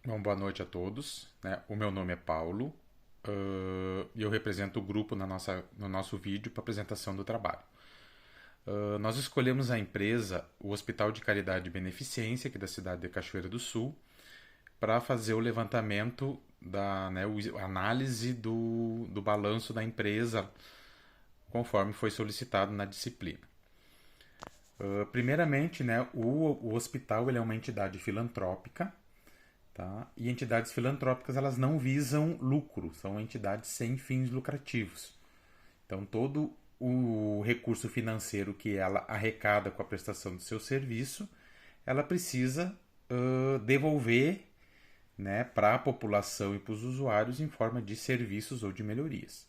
Bom, boa noite a todos, né? O meu nome é Paulo e eu represento o grupo no nosso vídeo para apresentação do trabalho. Nós escolhemos a empresa, o Hospital de Caridade e Beneficência, aqui da cidade de Cachoeira do Sul, para fazer o levantamento a análise do balanço da empresa, conforme foi solicitado na disciplina. Primeiramente, né, o hospital ele é uma entidade filantrópica. Tá? E entidades filantrópicas elas não visam lucro, são entidades sem fins lucrativos. Então todo o recurso financeiro que ela arrecada com a prestação do seu serviço, ela precisa devolver, né, para a população e para os usuários em forma de serviços ou de melhorias.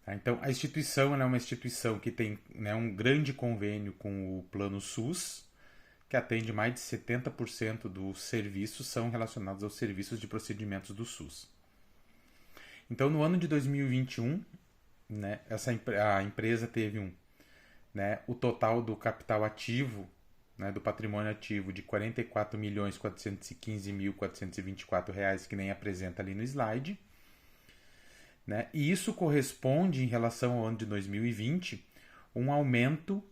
Tá? Então a instituição ela é uma instituição que tem, né, um grande convênio com o Plano SUS, que atende mais de 70% dos serviços são relacionados aos serviços de procedimentos do SUS. Então, no ano de 2021, né, a empresa teve o total do capital ativo, né, do patrimônio ativo de R$ 44.415.424, que nem apresenta ali no slide. Né, e isso corresponde, em relação ao ano de 2020, um aumento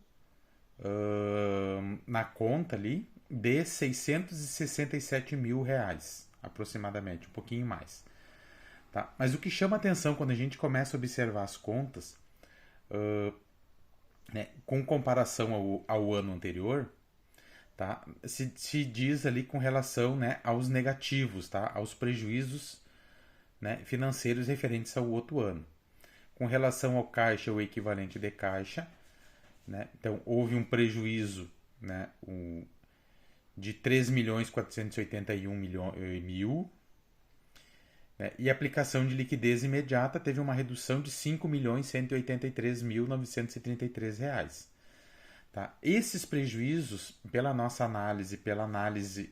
na conta ali de R$ 667.000, aproximadamente, um pouquinho mais. Tá? Mas o que chama atenção quando a gente começa a observar as contas, né, com comparação ao ano anterior, tá? Se diz ali com relação, né, aos negativos, tá? Aos prejuízos, né, financeiros referentes ao outro ano. Com relação ao caixa, o equivalente de caixa, né? Então, houve um prejuízo, né, de 3.481.000, né? E a aplicação de liquidez imediata teve uma redução de R$ 5.183.933. Tá? Esses prejuízos, pela nossa análise, pela análise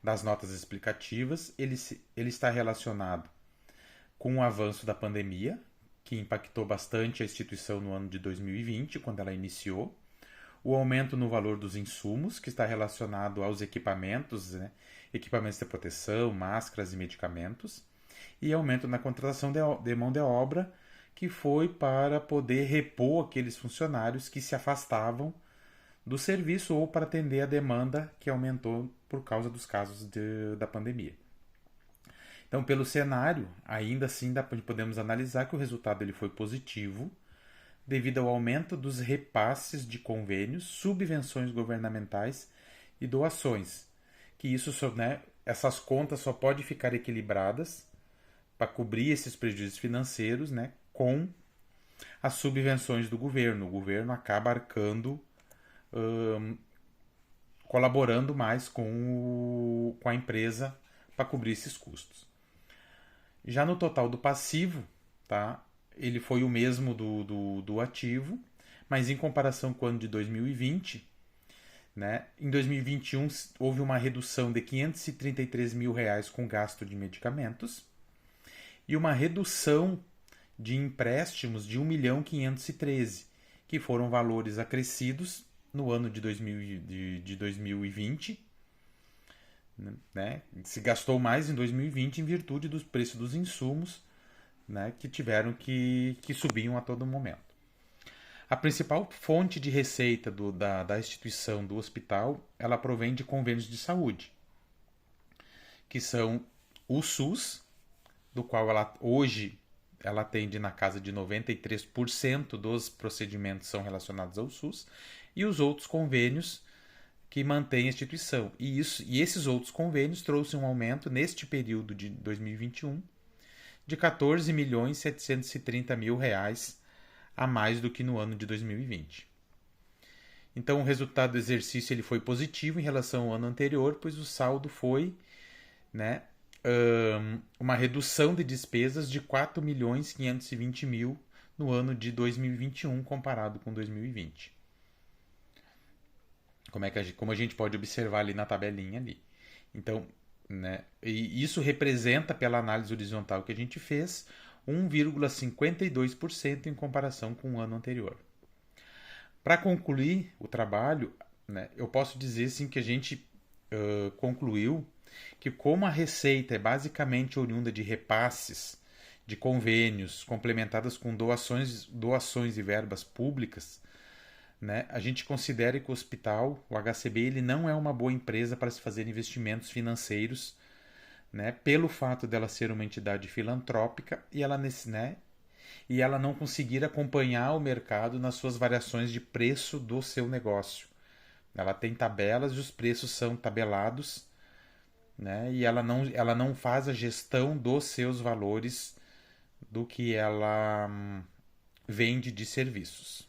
das notas explicativas, ele está relacionado com o avanço da pandemia, que impactou bastante a instituição no ano de 2020, quando ela iniciou, o aumento no valor dos insumos, que está relacionado aos equipamentos, né? Equipamentos de proteção, máscaras e medicamentos, e aumento na contratação de mão de obra, que foi para poder repor aqueles funcionários que se afastavam do serviço ou para atender a demanda que aumentou por causa dos casos da pandemia. Então, pelo cenário, ainda assim podemos analisar que o resultado ele foi positivo devido ao aumento dos repasses de convênios, subvenções governamentais e doações. Que isso, né, essas contas só podem ficar equilibradas para cobrir esses prejuízos financeiros, né, com as subvenções do governo. O governo acaba arcando, colaborando mais com a empresa para cobrir esses custos. Já no total do passivo, tá, ele foi o mesmo do ativo, mas em comparação com o ano de 2020, né, em 2021 houve uma redução de R$ 533.000 com gasto de medicamentos e uma redução de empréstimos de 1.513.000, que foram valores acrescidos no ano de 2020. Né? Se gastou mais em 2020 em virtude dos preços dos insumos, né, que tiveram que subiam a todo momento. A principal fonte de receita da instituição do hospital, ela provém de convênios de saúde, que são o SUS, do qual hoje ela atende na casa de 93% dos procedimentos são relacionados ao SUS, e os outros convênios que mantém a instituição. E esses outros convênios trouxeram um aumento neste período de 2021 de R$ 14.730.000 a mais do que no ano de 2020. Então, o resultado do exercício ele foi positivo em relação ao ano anterior, pois o saldo foi, né, uma redução de despesas de R$ 4.520.000 no ano de 2021 comparado com 2020. Como a gente pode observar ali na tabelinha ali. Então, né, e isso representa, pela análise horizontal que a gente fez, 1,52% em comparação com o ano anterior. Para concluir o trabalho, né, eu posso dizer sim, que a gente concluiu que como a receita é basicamente oriunda de repasses, de convênios, complementadas com doações e verbas públicas, né, a gente considera que o hospital, o HCB, ele não é uma boa empresa para se fazer investimentos financeiros, né, pelo fato dela ser uma entidade filantrópica e ela não conseguir acompanhar o mercado nas suas variações de preço do seu negócio. Ela tem tabelas e os preços são tabelados, né, e ela não faz a gestão dos seus valores do que ela vende de serviços.